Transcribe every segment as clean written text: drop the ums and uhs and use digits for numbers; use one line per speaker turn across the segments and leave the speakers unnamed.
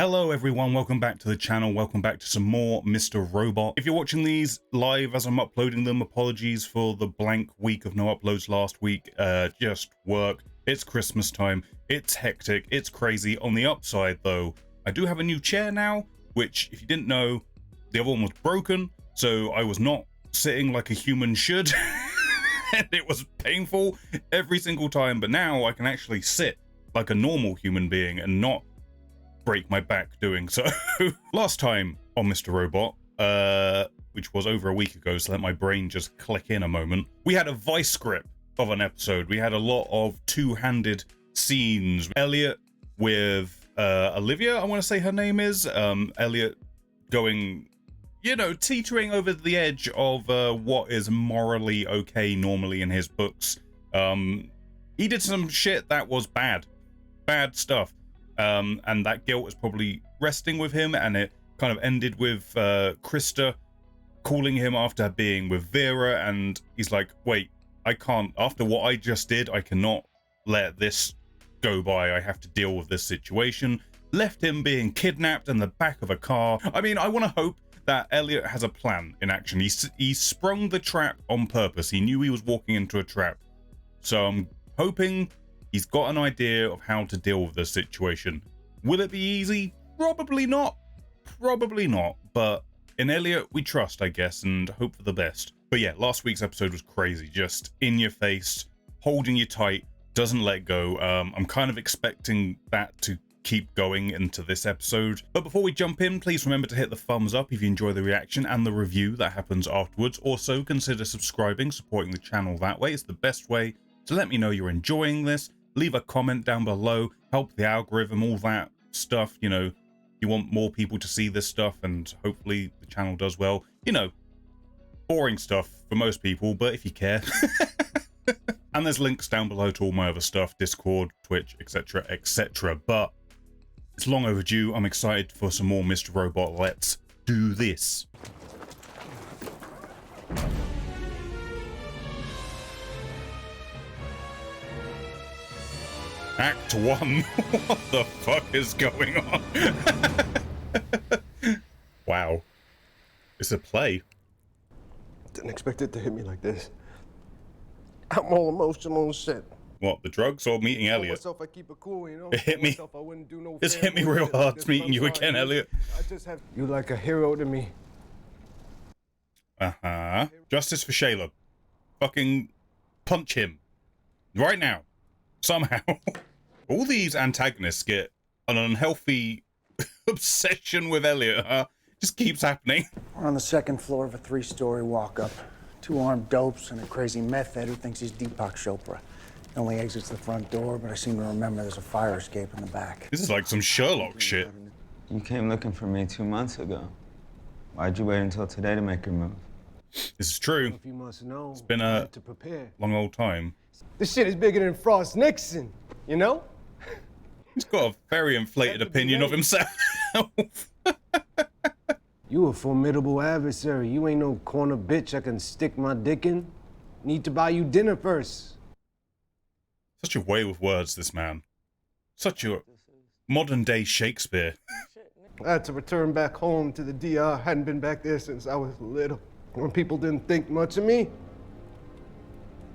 Hello everyone, welcome back to the channel, welcome back to some more Mr. Robot. If you're watching these live as I'm uploading them, apologies for the blank week of no uploads last week, just work. It's Christmas time, it's hectic, it's crazy. On the upside though, I do have a new chair now, which if you didn't know, the other one was broken, so I was not sitting like a human should, and it was painful every single time, but now I can actually sit like a normal human being and not break my back doing so. Last time on Mr. Robot, which was over a week ago, so let my brain just click in a moment, we had a vice grip of an episode. We had a lot of two-handed scenes. Elliot with Olivia, I want to say her name is. Elliot going, you know, teetering over the edge of what is morally okay normally in his books. He did some shit that was bad stuff. And that guilt is probably resting with him, and it kind of ended with Krista calling him after being with Vera, and he's like, wait, I can't, after what I just did, I cannot let this go by. I have to deal with this situation. Left him being kidnapped in the back of a car. I mean, I want to hope that Elliot has a plan in action. He sprung the trap on purpose. He knew he was walking into a trap. So I'm hoping he's got an idea of how to deal with this situation. Will it be easy? Probably not. Probably not. But in Elliot, we trust, I guess, and hope for the best. But yeah, last week's episode was crazy. Just in your face, holding you tight, doesn't let go. I'm kind of expecting that to keep going into this episode. But before we jump in, please remember to hit the thumbs up if you enjoy the reaction and the review that happens afterwards. Also, consider subscribing, supporting the channel that way. It's the best way to let me know you're enjoying this. Leave a comment down below, help the algorithm, all that stuff. You know, you want more people to see this stuff, and hopefully the channel does well. You know, boring stuff for most people, but if you care. And there's links down below to all my other stuff, Discord, Twitch, etc, etc. But it's long overdue. I'm excited for some more Mr. Robot. Let's do this. Act 1. What the fuck is going on? Wow. It's a play.
Didn't expect it to hit me like this. I'm all emotional and shit.
What, the drugs or meeting Elliot?
Myself, I keep it cool, you know?
It hit me.
I wouldn't do no
It's hit me real hard meeting you again, Elliot.
I just have you like a hero to me.
Uh-huh. Justice for Shayla. Fucking punch him. Right now. Somehow. All these antagonists get an unhealthy obsession with Elliot, huh? Just keeps happening.
We're on the second floor of a 3-story walk-up. 2 armed dopes and a crazy meth head who thinks he's Deepak Chopra. He only exits the front door, but I seem to remember there's a fire escape in the back.
This is like some Sherlock shit.
You came looking for me 2 months ago. Why'd you wait until today to make your move?
This is true.
If you must know,
It's been a
to prepare.
long old time.
This shit is bigger than Frost Nixon, you know?
He's got a very inflated opinion of himself.
You a formidable adversary. You ain't no corner bitch I can stick my dick in. Need to buy you dinner first.
Such a way with words, this man. Such a modern day Shakespeare.
I had to return back home to the DR. Hadn't been back there since I was little. When people didn't think much of me.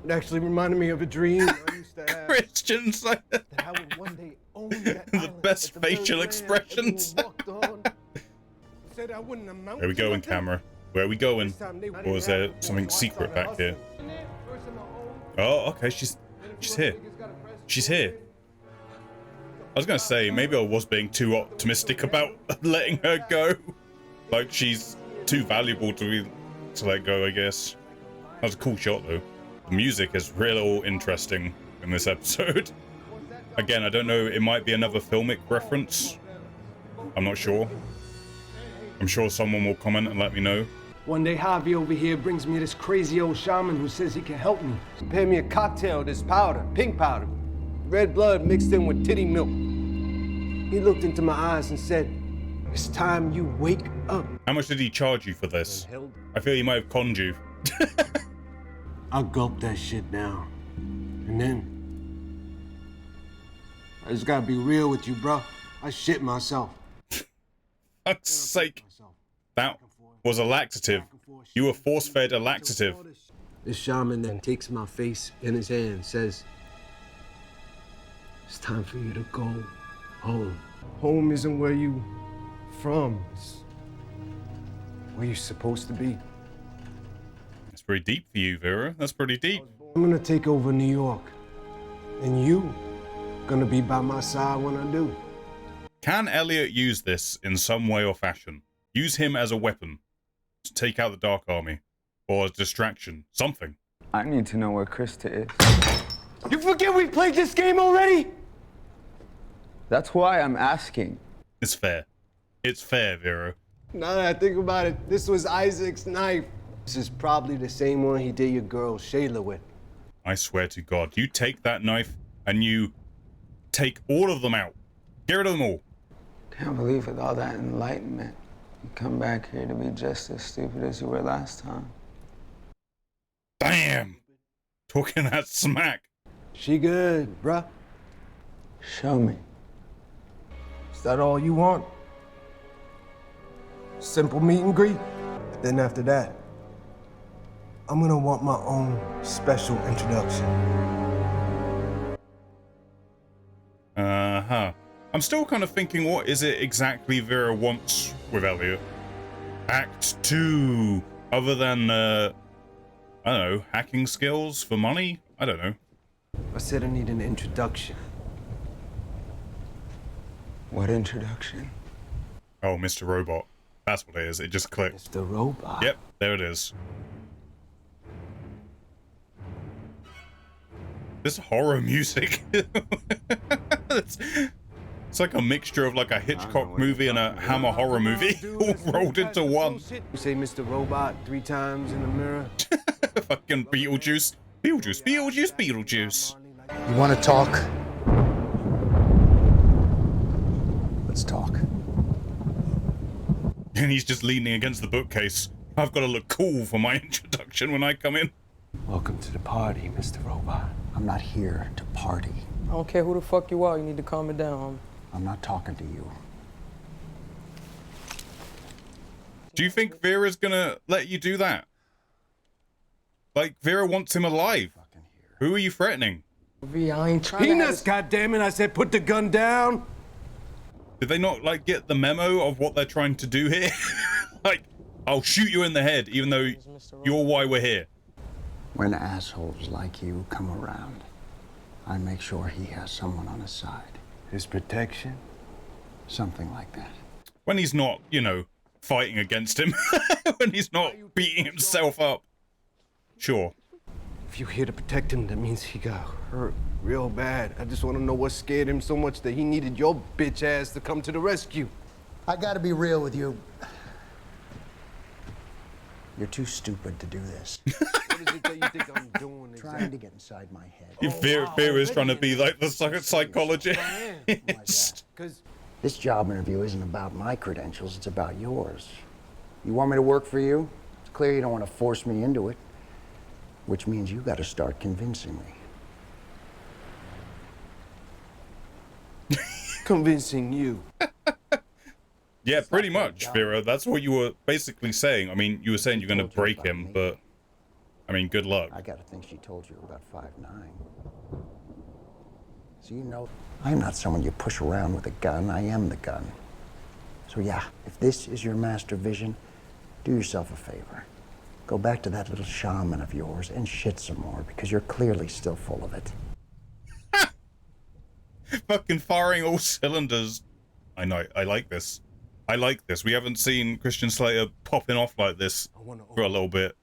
It actually reminded me of a dream I used to have.
Christians.
That I would one day own that
The
island
best
at the very
facial
land
expressions.
everyone walked on. Said I wouldn't amount
Where we
to
going,
nothing.
camera? Where are we going?
This time they
Or is there something secret back here? Oh, okay, she's here. She's here. I was gonna say, maybe I was being too optimistic about letting her go. Like, she's too valuable to let go, I guess. That was a cool shot, though. The music is real interesting in this episode. Again, I don't know, it might be another filmic reference. I'm not sure. I'm sure someone will comment and let me know.
One day Javi over here brings me this crazy old shaman who says he can help me. Prepared me a cocktail of this powder, pink powder. Red blood mixed in with titty milk. He looked into my eyes and said, "It's time you wake up."
How much did he charge you for this? I feel he might have conned you.
I gulped that shit down. And then I just gotta be real with you, bro. I shit myself.
fuck's sake. That was a laxative. You were force-fed a laxative.
This shaman then takes my face in his hand, says, "It's time for you to go home. Home isn't where you from. It's where you're supposed to be."
That's pretty deep for you, Vera. That's pretty deep.
I'm gonna take over New York, and you gonna be by my side when I do.
Can Elliot use this in some way or fashion? Use him as a weapon to take out the Dark Army, or a distraction, something.
I need to know where Krista is.
You forget we played this game already?
That's why I'm asking.
It's fair. It's fair, Vera.
Now that I think about it, this was Isaac's knife. This is probably the same one he did your girl Shayla with.
I swear to God, you take that knife and you take all of them out. Get rid of them all.
Can't believe with all that enlightenment, you come back here to be just as stupid as you were last time.
Damn! Talking that smack.
She good, bruh.
Show me.
Is that all you want? Simple meet and greet? Then after that, I'm gonna want my own special introduction.
Uh-huh. I'm still kind of thinking, what is it exactly Vera wants with Elliot? Act 2. Other than, I don't know, hacking skills for money? I don't know.
I said I need an introduction.
What introduction?
Oh, Mr. Robot. That's what it is. It just clicked.
It's the robot.
Yep, there it is. This horror music. It's like a mixture of like a Hitchcock movie and a Hammer horror movie all rolled into one.
You say Mr. Robot 3 times in the mirror.
Fucking Beetlejuice. Beetlejuice, Beetlejuice, Beetlejuice.
You want to talk? Let's talk.
And he's just leaning against the bookcase. I've got to look cool for my introduction when I come in.
Welcome to the party, Mr. Robot.
I'm not here to party.
I don't care who the fuck you are, you need to calm it down.
I'm not talking to you.
Do you think Vera's gonna let you do that? Like, Vera wants him alive. Who are you threatening?
V, I ain't trying
Peanuts, goddammit! I said put the gun down!
Did they not, like, get the memo of what they're trying to do here? Like, I'll shoot you in the head, even though you're why we're here.
When assholes like you come around, I make sure he has someone on his side.
His protection?
Something like that.
When he's not, you know, fighting against him. When he's not beating himself up. Sure.
If you're here to protect him, that means he got hurt real bad. I just want to know what scared him so much that he needed your bitch ass to come to the rescue.
I gotta be real with you. You're too stupid to do this.
What is it that you think I'm doing exactly?
Trying to get inside my head.
Vera is trying to be like the psychologist.
Because
This job interview isn't about my credentials, it's about yours. You want me to work for you? It's clear you don't want to force me into it, which means you got to start convincing me.
convincing you.
Yeah, pretty much, Vera. That's what you were basically saying. I mean, you were saying you're going to break him, but I mean, good luck.
I gotta think she told you about 5'9". So you know, I'm not someone you push around with a gun. I am the gun. So yeah, if this is your master vision, do yourself a favor. Go back to that little shaman of yours and shit some more, because you're clearly still full of it.
Fucking firing all cylinders. I know. I like this. I like this. We haven't seen Christian Slater popping off like this for a little bit.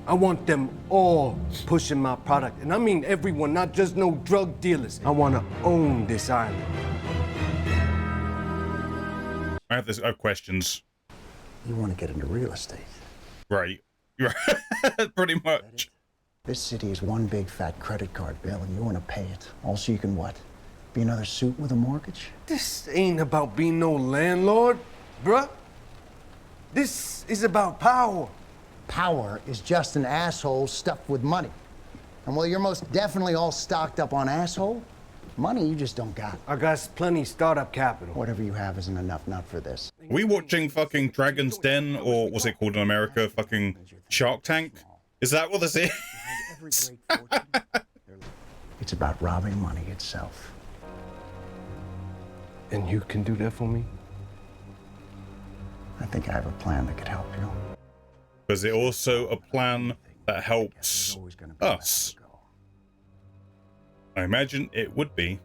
I want them all pushing my product. And I mean everyone, not just no drug dealers. I want to own this island.
I have questions.
You want to get into real estate.
Right. Pretty much.
This city is one big fat credit card bill, and you want to pay it. All so you can what? Be another suit with a mortgage?
This ain't about being no landlord, bruh. This is about power.
Power is just an asshole stuffed with money. And while you're most definitely all stocked up on asshole, money you just don't got.
I got plenty startup capital.
Whatever you have isn't enough, not for this.
Are we watching fucking Dragon's Den, or what's it called in America? Fucking Shark Tank? Is that what this is?
It's about robbing money itself.
And you can do that for me?
I think I have a plan that could help you.
Was it also a plan that helps us? I imagine it would be.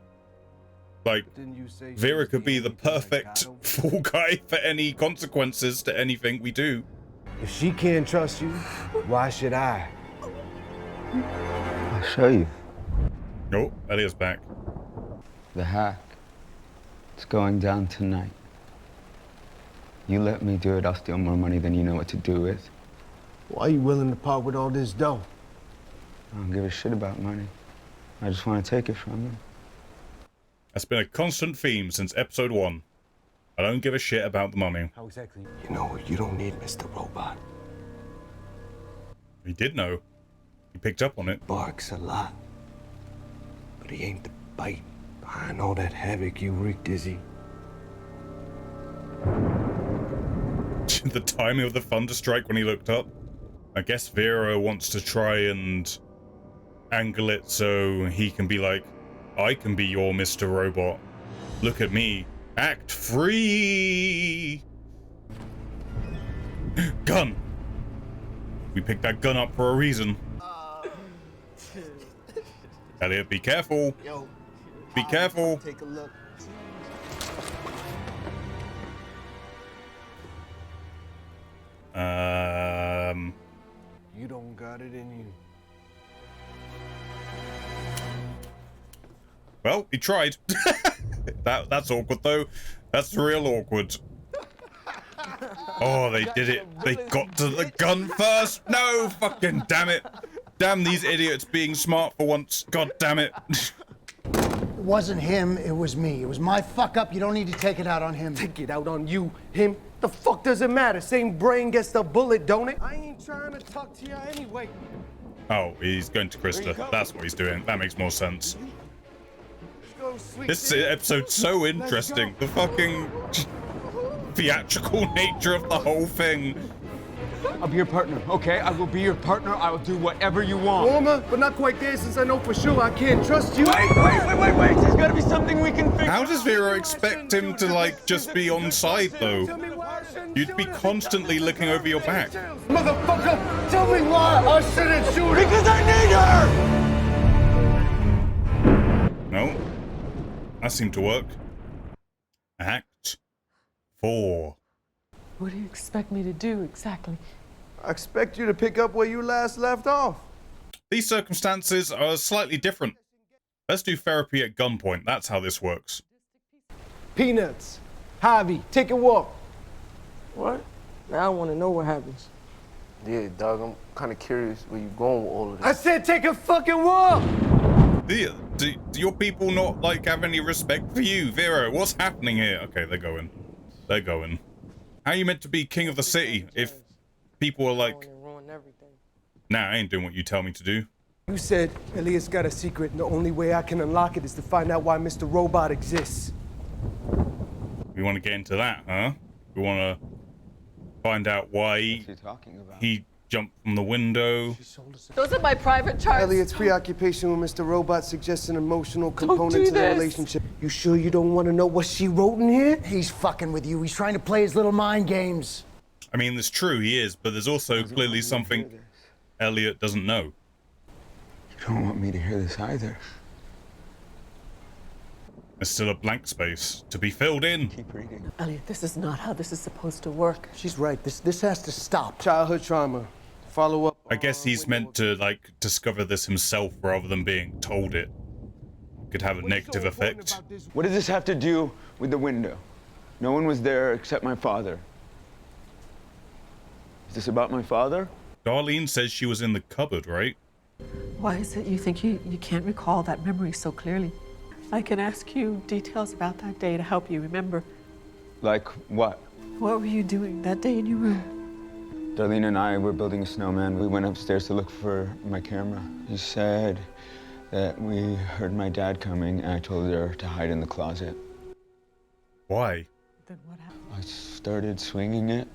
Like, Vera could be the perfect fall guy for any consequences to anything we do.
If she can't trust you, why should I?
I'll show you.
Oh, Elliot's back.
The hack. It's going down tonight. You let me do it, I'll steal more money than you know what to do with.
Why are you willing to part with all this dough?
I don't give a shit about money. I just want to take it from you.
That's been a constant theme since episode 1. I don't give a shit about the money.
How exactly? You know, you don't need Mr. Robot.
He did know. He picked up on it.
Barks a lot. But he ain't the bite behind all that havoc you wreaked, is he?
The timing of the thunder strike when he looked up. I guess Vera wants to try and angle it so he can be like, I can be your Mr. Robot. Look at me. Act free! Gun! We picked that gun up for a reason. Elliot, be careful. Be careful.
Take a look. You don't got it in you.
Well, he tried. That's awkward though. That's real awkward. Oh, they did it. They got to the gun first. No, fucking damn it. Damn these idiots being smart for once. God damn it.
It wasn't him, it was me. It was my fuck up. You don't need to take it out on him.
Take it out on you, him. The fuck does it matter? Same brain gets the bullet, don't it? I ain't trying to talk to you anyway.
Oh, he's going to Krista. That's what he's doing. That makes more sense. This episode's so interesting. The fucking theatrical nature of the whole thing.
I'll be your partner, okay? I will be your partner. I will do whatever you want.
Warmer, but not quite there since I know for sure I can't trust you.
Wait! There's gotta be something we can fix.
How does Vera expect him to, like, just be on side, though? You'd be constantly looking over your back.
Motherfucker, tell me why I shouldn't shoot her.
Because I need her!
No. That seemed to work. Act 4.
What do you expect me to do exactly?
I expect you to pick up where you last left off.
These circumstances are slightly different. Let's do therapy at gunpoint. That's how this works.
Peanuts. Javi, take a walk.
What? Now I want to know what happens.
Yeah, dog, I'm kind of curious where you going with all of this.
I said take a fucking walk.
Do your people not, like, have any respect for you? Vera, what's happening here? Okay, they're going. They're going. How are you meant to be king of the city if people are like, nah, I ain't doing what you tell me to do?
You said Elliot's got a secret, and the only way I can unlock it is to find out why Mr. Robot exists.
We want to get into that, huh? We want to find out why he jumped from the window.
Those are my private charts.
Elliot's preoccupation with Mr. Robot suggests an emotional component to the relationship. You sure you don't want to know what she wrote in here?
He's fucking with you. He's trying to play his little mind games.
I mean, it's true, he is, but there's also clearly something Elliot doesn't know.
You don't want me to hear this either.
There's still a blank space to be filled in.
Keep reading.
Elliot, this is not how this is supposed to work.
She's right. This has to stop.
Childhood trauma. Follow up.
I guess he's meant to, like, discover this himself rather than being told it. Could have a negative effect.
What does this have to do with the window? No one was there except my father. Is this about my father?
Darlene says she was in the cupboard, right?
Why is it you think you can't recall that memory so clearly? I can ask you details about that day to help you remember.
Like what?
What were you doing that day in your room?
Darlene and I were building a snowman. We went upstairs to look for my camera. You said that we heard my dad coming, and I told her to hide in the closet.
Why?
Then what happened?
I I started swinging it,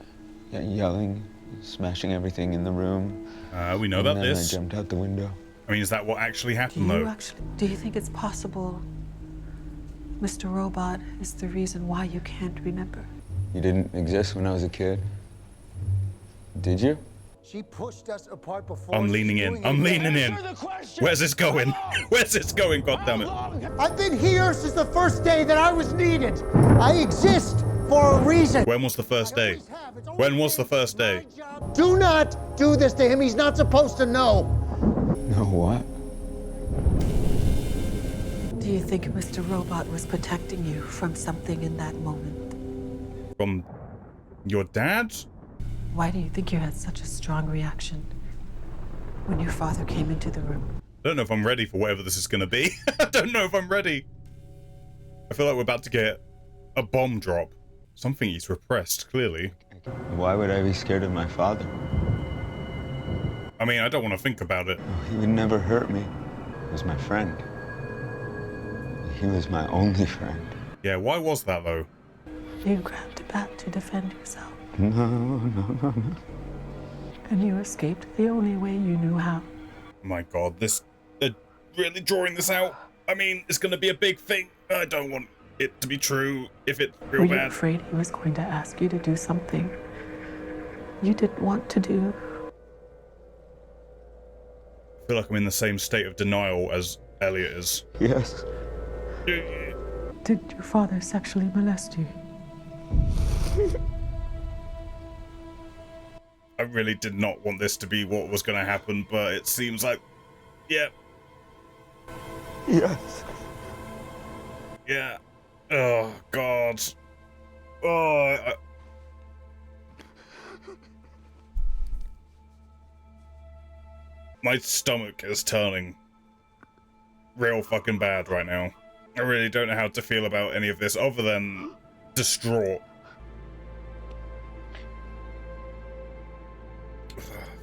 yelling, smashing everything in the room.
We know
and
about
then
this.
I jumped out the window.
I mean, is that what actually happened, though?
Do you think it's possible Mr. Robot is the reason why you can't remember?
You didn't exist when I was a kid. Did you?
She pushed us apart before.
I'm leaning in. I'm leaning in. Where's this going? Where's this going, goddammit?
I've been here since the first day that I was needed. I exist for a reason.
When was the first day? When was the first day?
Do not do this to him. He's not supposed to know.
No, what?
Do you think Mr. Robot was protecting you from something in that moment?
From your dad?
Why do you think you had such a strong reaction when your father came into the room?
I don't know if I'm ready for whatever this is going to be. I don't know if I'm ready. I feel like we're about to get a bomb drop. Something he's repressed, clearly.
Why would I be scared of my father?
I mean, I don't want to think about it.
Oh, he would never hurt me. He was my friend. He was my only friend.
Yeah, why was that, though?
You grabbed a bat to defend yourself.
No.
And you escaped the only way you knew how.
My God, they're really drawing this out. I mean, it's going to be a big thing. I don't want it to be true if it's real
Were
bad.
you afraid he was going to ask you to do something you didn't want to do?
I feel like I'm in the same state of denial as Elliot is.
Yes.
Did your father sexually molest you?
I really did not want this to be what was going to happen, but it seems like, yeah.
Yes.
Yeah. Oh, God. Oh, my stomach is turning real fucking bad right now. I really don't know how to feel about any of this other than distraught.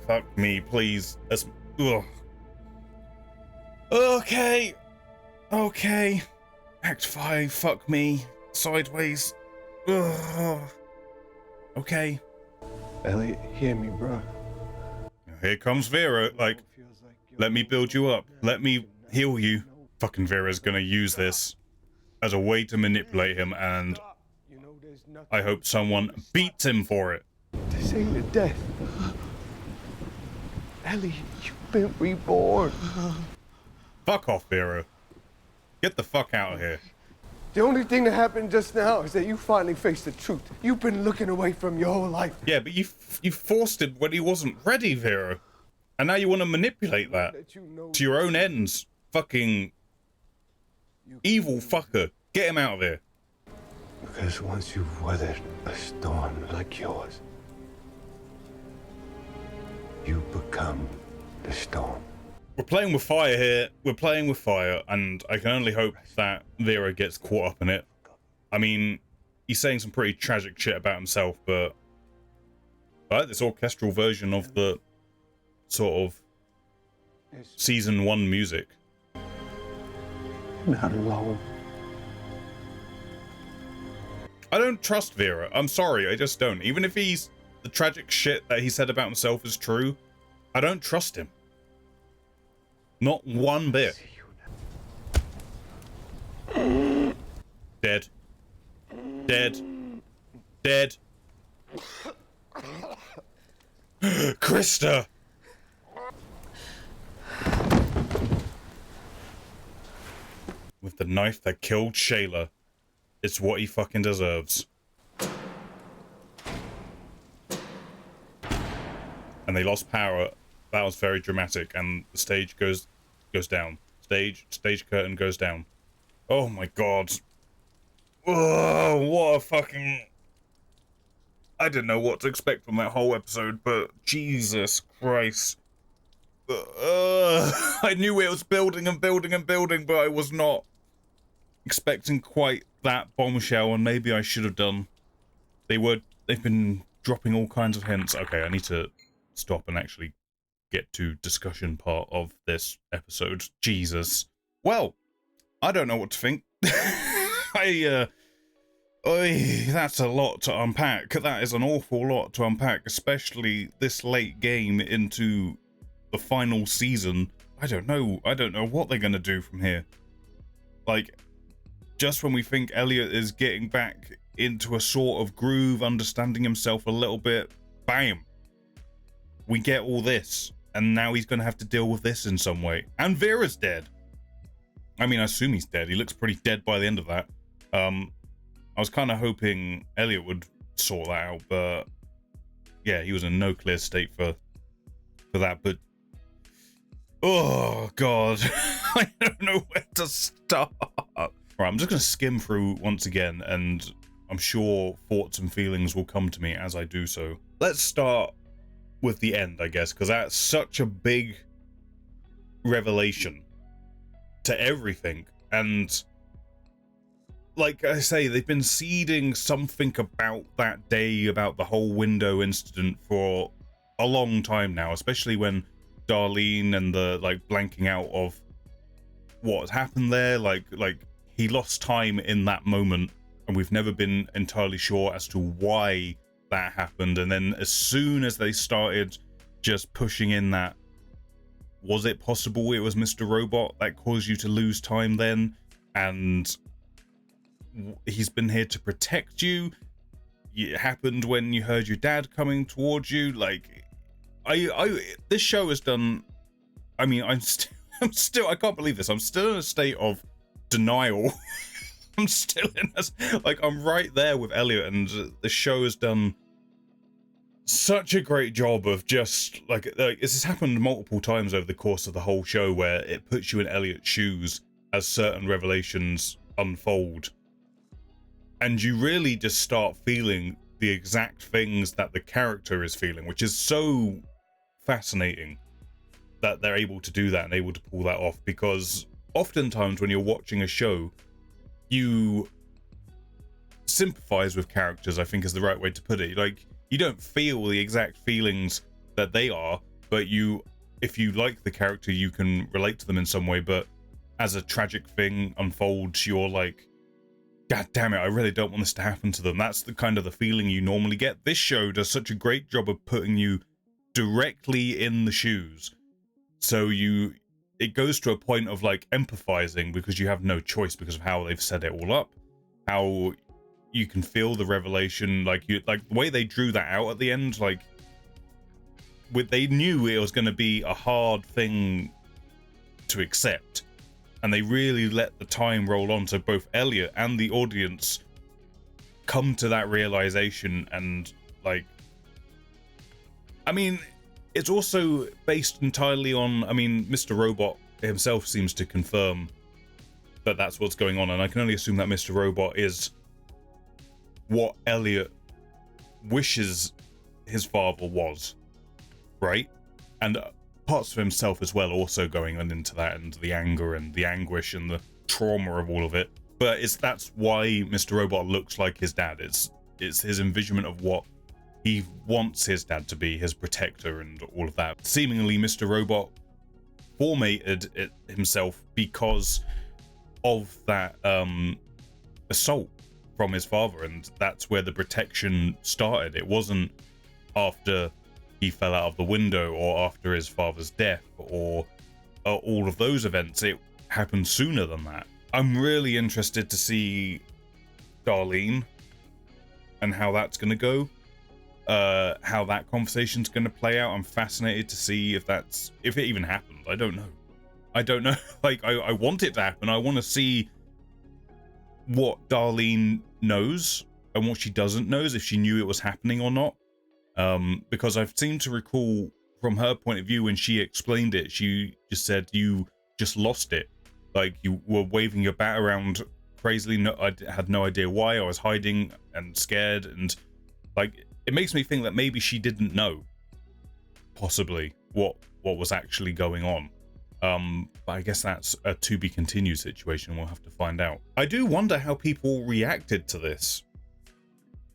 Fuck me, please. Ugh. Okay. Okay. Act 5, fuck me. Sideways. Ugh. Okay.
Elliot, hear me, bro.
Here comes Vera, like, let me build you up. Let me heal you. Fucking Vera's gonna use this as a way to manipulate him, and I hope someone beats him for it.
This ain't a death. Ellie, you've been reborn.
Fuck off, Vera. Get the fuck out of here.
The only thing that happened just now is that you finally faced the truth. You've been looking away from your whole life.
Yeah, but you forced it when he wasn't ready, Vera. And now you want to manipulate that to your own ends. Fucking evil fucker. Get him out of here.
Because once you've weathered a storm like yours, you become the storm.
We're playing with fire here. We're playing with fire, and I can only hope that Vera gets caught up in it. I mean, he's saying some pretty tragic shit about himself, but I like this orchestral version of the sort of season 1 music.
Not alone.
I don't trust Vera. I'm sorry, I just don't. Even if the tragic shit that he said about himself is true, I don't trust him. Not one bit. Dead. Dead. Dead. Krista! With the knife that killed Shayla. It's what he fucking deserves. And they lost power. That was very dramatic, and the stage goes down. Stage curtain goes down. Oh my god. Oh, what a fucking... I didn't know what to expect from that whole episode, but Jesus Christ. I knew it was building and building and building, but I was not expecting quite that bombshell, and maybe I should have done. They've been dropping all kinds of hints. Okay, I need to stop and actually get to discussion part of this episode. Jesus. Well, I don't know what to think. Oy, that's a lot to unpack. That is an awful lot to unpack, especially this late game into the final season. I don't know what they're gonna do from here. Like, just when we think Elliot is getting back into a sort of groove, understanding himself a little bit, bam, we get all this, and now he's gonna have to deal with this in some way. And Vera's dead. I mean, I assume he's dead. He looks pretty dead by the end of that. I was kind of hoping Elliot would sort that out, but yeah, he was in no clear state for that. But oh god, I don't know where to start. Right, I'm just gonna skim through once again, and I'm sure thoughts and feelings will come to me as I do so. Let's start with the end, I guess, because that's such a big revelation to everything. And like I say, they've been seeding something about that day, about the whole window incident for a long time now, especially when Darlene and the like blanking out of what happened there, like he lost time in that moment, and we've never been entirely sure as to why that happened. And then as soon as they started just pushing in that, was it possible it was Mr. Robot that caused you to lose time then, and he's been here to protect you, it happened when you heard your dad coming towards you. Like, this show has done, I mean, I'm still I can't believe this, I'm still in a state of denial. I'm still in a, like, I'm right there with Elliot, and the show has done such a great job of just like this has happened multiple times over the course of the whole show, where it puts you in Elliot's shoes as certain revelations unfold, and you really just start feeling the exact things that the character is feeling, which is so fascinating that they're able to do that and able to pull that off. Because oftentimes when you're watching a show, you sympathize with characters, I think is the right way to put it. Like, you don't feel the exact feelings that they are, but if you like the character, you can relate to them in some way. But as a tragic thing unfolds, you're like, God damn it, I really don't want this to happen to them. That's the kind of the feeling you normally get. This show does such a great job of putting you directly in the shoes. So it goes to a point of like empathizing, because you have no choice because of how they've set it all up. How you can feel the revelation, like the way they drew that out at the end, like they knew it was going to be a hard thing to accept. And they really let the time roll on, so both Elliot and the audience come to that realization. And like, I mean, it's also based entirely on, I mean, Mr. Robot himself seems to confirm that that's what's going on, and I can only assume that Mr. Robot is what Elliot wishes his father was, right? And parts of himself as well also going on into that, and the anger and the anguish and the trauma of all of it. But that's why Mr. Robot looks like his dad. It's his envisionment of what he wants his dad to be, his protector and all of that. Seemingly Mr. Robot formatted it himself because of that assault from his father, and that's where the protection started. It wasn't after he fell out of the window or after his father's death or all of those events. It happened sooner than that. I'm really interested to see Darlene and how that's going to go, how that conversation's going to play out. I'm fascinated to see if it even happened. I don't know. Like, I want it to happen. I want to see what Darlene knows and what she doesn't know, if she knew it was happening or not. Because I've seemed to recall from her point of view, when she explained it, she just said, you just lost it. Like, you were waving your bat around crazily. No, I had no idea why. I was hiding and scared, and like, it makes me think that maybe she didn't know, possibly, what was actually going on. But I guess that's a to be continued situation. We'll have to find out. I do wonder how people reacted to this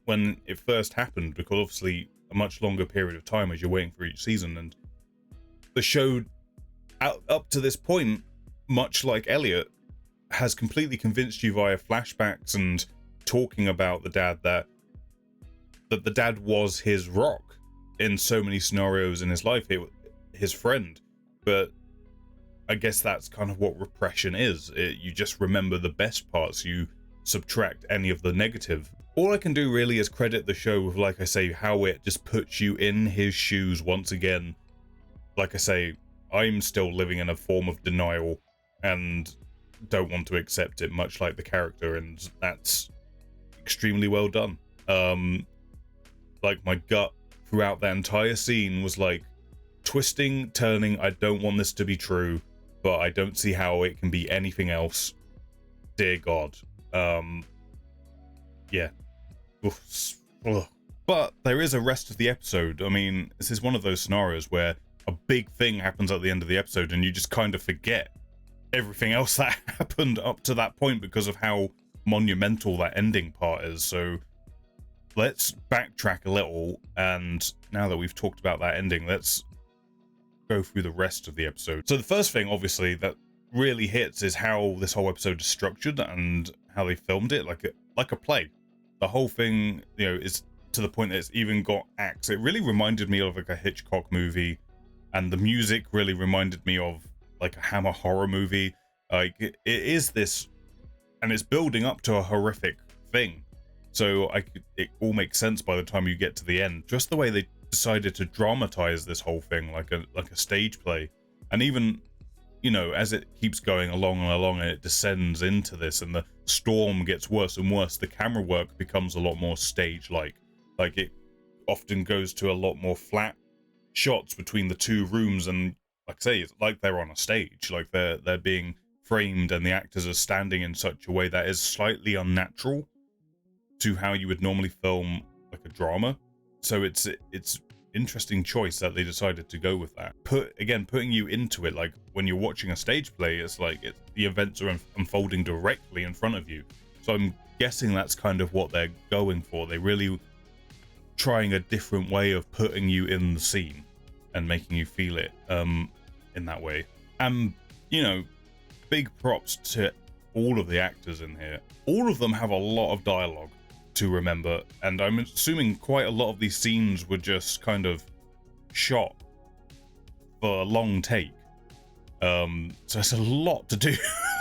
when it first happened, because obviously a much longer period of time as you're waiting for each season, and the show up to this point, much like Elliot, has completely convinced you via flashbacks and talking about the dad, that the dad was his rock in so many scenarios in his life, his friend. But I guess that's kind of what repression is. You just remember the best parts, you subtract any of the negative. All I can do really is credit the show with, like I say, how it just puts you in his shoes once again. Like I say, I'm still living in a form of denial and don't want to accept it, much like the character, and that's extremely well done. Like, my gut throughout that entire scene was like twisting, turning. I don't want this to be true, but I don't see how it can be anything else. Dear God. Yeah. Oof. Ugh. But there is a rest of the episode. I mean, this is one of those scenarios where a big thing happens at the end of the episode and you just kind of forget everything else that happened up to that point because of how monumental that ending part is. So let's backtrack a little, and now that we've talked about that ending, let's go through the rest of the episode. So the first thing, obviously, that really hits is how this whole episode is structured and how they filmed it like a play. The whole thing, you know, is to the point that it's even got acts. It really reminded me of like a Hitchcock movie, and the music really reminded me of like a Hammer horror movie. Like it is this, and it's building up to a horrific thing. So it all makes sense by the time you get to the end. Just the way they decided to dramatize this whole thing like a stage play, and even, you know, as it keeps going along and along and it descends into this and the storm gets worse and worse, the camera work becomes a lot more stage-like. Like it often goes to a lot more flat shots between the two rooms, and like I say, it's like they're on a stage, like they're being framed and the actors are standing in such a way that is slightly unnatural to how you would normally film like a drama. So it's interesting choice that they decided to go with that. Putting you into it, like when you're watching a stage play, it's like the events are unfolding directly in front of you. So I'm guessing that's kind of what they're going for. They really trying a different way of putting you in the scene and making you feel it in that way. And, you know, big props to all of the actors in here. All of them have a lot of dialogue to remember, and I'm assuming quite a lot of these scenes were just kind of shot for a long take. So it's a lot to do,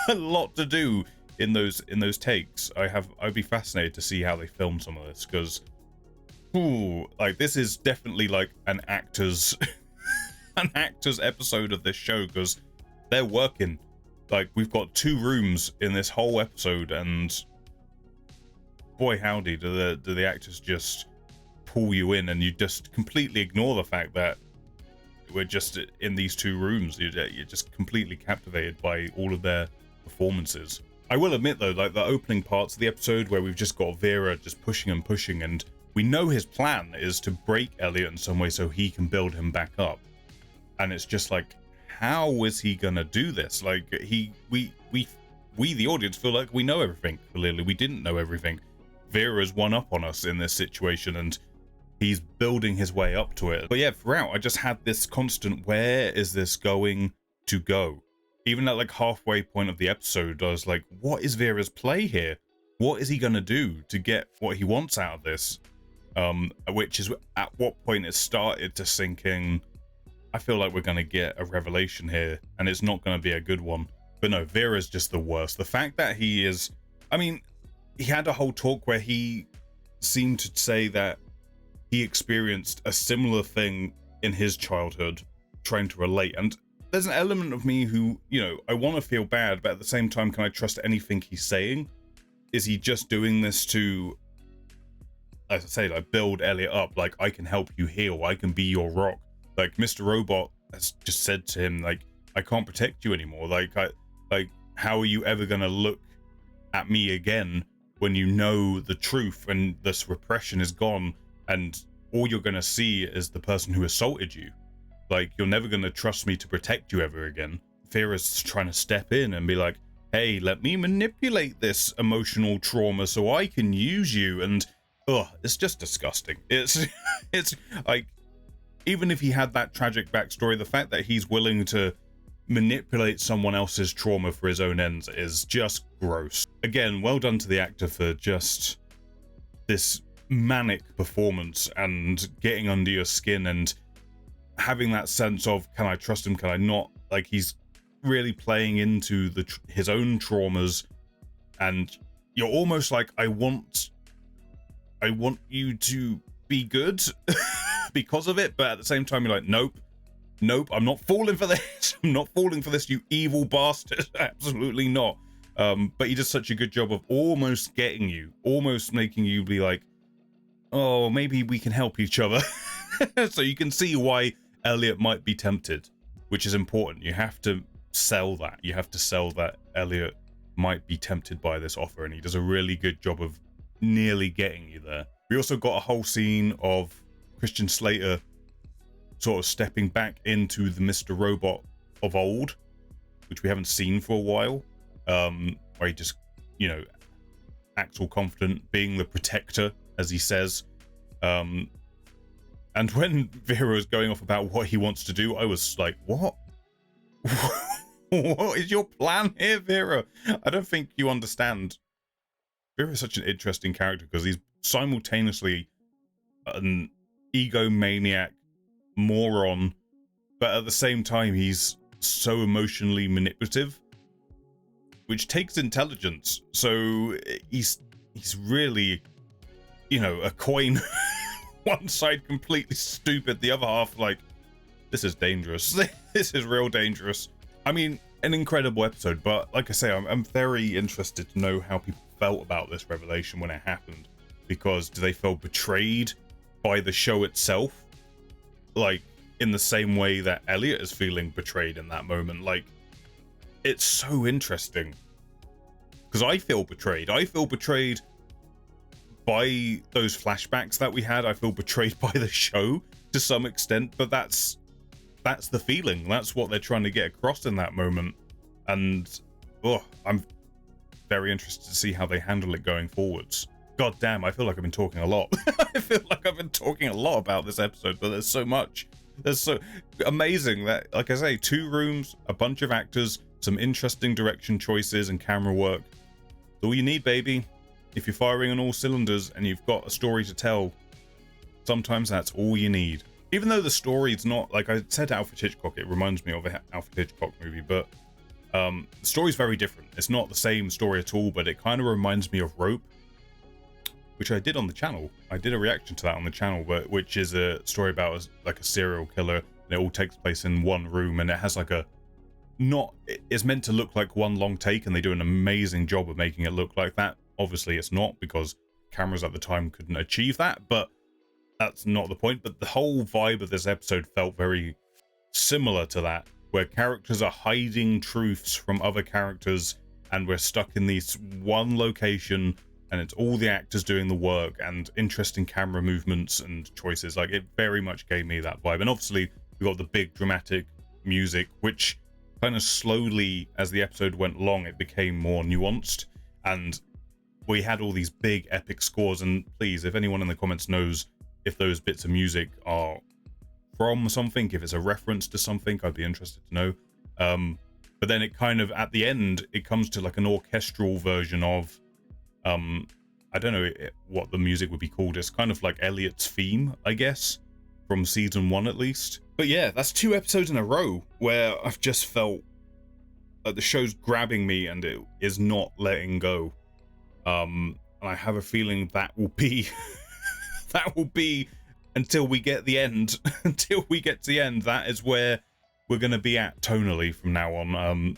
a lot to do in those takes. I'd be fascinated to see how they film some of this, because like this is definitely like an actor's an actor's episode of this show, because they're working. Like, we've got 2 rooms in this whole episode, and boy howdy do the actors just pull you in, and you just completely ignore the fact that we're just in these 2 rooms. You're just completely captivated by all of their performances. I will admit though, like the opening parts of the episode where we've just got Vera just pushing and pushing, and we know his plan is to break Elliot in some way so he can build him back up. And it's just like, how is he gonna do this? Like we the audience feel like we know everything. Clearly we didn't know everything. Vera's one up on us in this situation, and he's building his way up to it. But yeah, throughout I just had this constant, where is this going to go? Even at like halfway point of the episode, I was like, what is Vera's play here? What is he gonna do to get what he wants out of this? Which is at what point it started to sink in. I feel like we're going to get a revelation here, and it's not going to be a good one. But no, Vera's just the worst. The fact that he is... I mean, he had a whole talk where he seemed to say that he experienced a similar thing in his childhood, trying to relate. And there's an element of me who, you know, I want to feel bad, but at the same time, can I trust anything he's saying? Is he just doing this to, as I say, like, build Elliot up? Like, I can help you heal. I can be your rock. Like, Mr. Robot has just said to him, like, I can't protect you anymore. Like, how are you ever going to look at me again when you know the truth and this repression is gone, and all you're going to see is the person who assaulted you? Like, you're never going to trust me to protect you ever again. Vera's trying to step in and be like, hey, let me manipulate this emotional trauma so I can use you. And, it's just disgusting. It's like, even if he had that tragic backstory, the fact that he's willing to manipulate someone else's trauma for his own ends is just gross. Again, well done to the actor for just this manic performance and getting under your skin and having that sense of, can I trust him, can I not? Like, he's really playing into his own traumas, and you're almost like, I want you to be good because of it, but at the same time you're like, nope, I'm not falling for this. I'm not falling for this, you evil bastard. Absolutely not. But he does such a good job of almost getting you, almost making you be like, oh, maybe we can help each other. So you can see why Elliot might be tempted, which is important. You have to sell that. You have to sell that Elliot might be tempted by this offer, and he does a really good job of nearly getting you there. We also got a whole scene of Christian Slater sort of stepping back into the Mr. Robot of old, which we haven't seen for a while, where he just, you know, acts all confident, being the protector, as he says. And when Vera was going off about what he wants to do, I was like, what? What is your plan here, Vera? I don't think you understand. Vera is such an interesting character because he's simultaneously an egomaniac moron, but at the same time he's so emotionally manipulative, which takes intelligence. So he's really, you know, a coin. One side completely stupid, the other half like, this is dangerous. This is real dangerous. I mean, an incredible episode, but like I say, I'm very interested to know how people felt about this revelation when it happened, because do they feel betrayed by the show itself, like in the same way that Elliot is feeling betrayed in that moment? Like, it's so interesting because I feel betrayed by those flashbacks that we had. I feel betrayed by the show to some extent, but that's the feeling. That's what they're trying to get across in that moment. And I'm very interested to see how they handle it going forwards. God damn, I feel like I've been talking a lot. I feel like I've been talking a lot about this episode, but there's so much. There's so amazing that, like I say, 2 rooms, a bunch of actors, some interesting direction choices and camera work. It's all you need, baby. If you're firing on all cylinders and you've got a story to tell, sometimes that's all you need. Even though the story is not, like I said, Alfred Hitchcock, it reminds me of an Alfred Hitchcock movie, but the story's very different. It's not the same story at all, but it kind of reminds me of Rope, which I did on the channel. I did a reaction to that on the channel, but which is a story about like a serial killer, and it all takes place in one room, and it has like it's meant to look like one long take, and they do an amazing job of making it look like that. Obviously it's not, because cameras at the time couldn't achieve that, but that's not the point. But the whole vibe of this episode felt very similar to that, where characters are hiding truths from other characters, and we're stuck in this one location, and it's all the actors doing the work, and interesting camera movements and choices. Like, it very much gave me that vibe. And obviously we got the big dramatic music, which kind of slowly, as the episode went along, it became more nuanced, and we had all these big epic scores. And please, if anyone in the comments knows if those bits of music are from something, if it's a reference to something, I'd be interested to know. But then it kind of, at the end, it comes to like an orchestral version of, I don't know what the music would be called. It's kind of like Elliot's theme, I guess, from season 1 at least. But yeah, that's 2 episodes in a row where I've just felt like the show's grabbing me and it is not letting go. And I have a feeling that will be that will be until we get the end. Until we get to the end, that is where we're going to be at tonally from now on.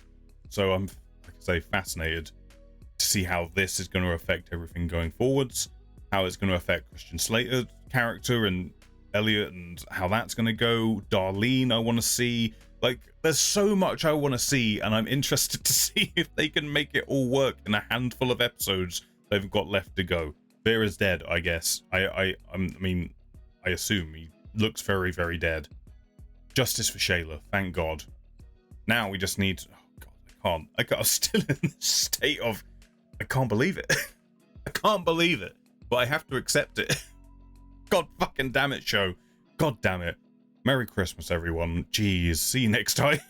So I'm, like I say, fascinated to see how this is going to affect everything going forwards, how it's going to affect Christian Slater's character and Elliot, and how that's going to go. Darlene, I want to see. Like, there's so much I want to see, and I'm interested to see if they can make it all work in a handful of episodes they've got left to go. Vera's dead, I guess. I mean, I assume he looks very, very dead. Justice for Shayla, thank God. Now we just need... Oh God, I'm still in this state of... I can't believe it. I can't believe it. But I have to accept it. God fucking damn it, show. God damn it. Merry Christmas, everyone. Jeez, see you next time.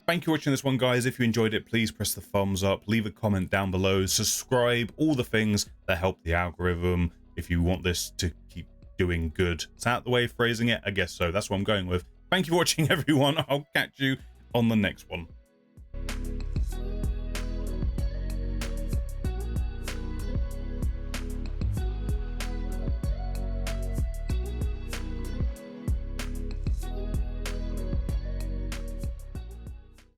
Thank you for watching this one, guys. If you enjoyed it, please press the thumbs up, leave a comment down below, subscribe, all the things that help the algorithm if you want this to keep doing good. Is that the way of phrasing it? I guess so. That's what I'm going with. Thank you for watching, everyone. I'll catch you on the next one.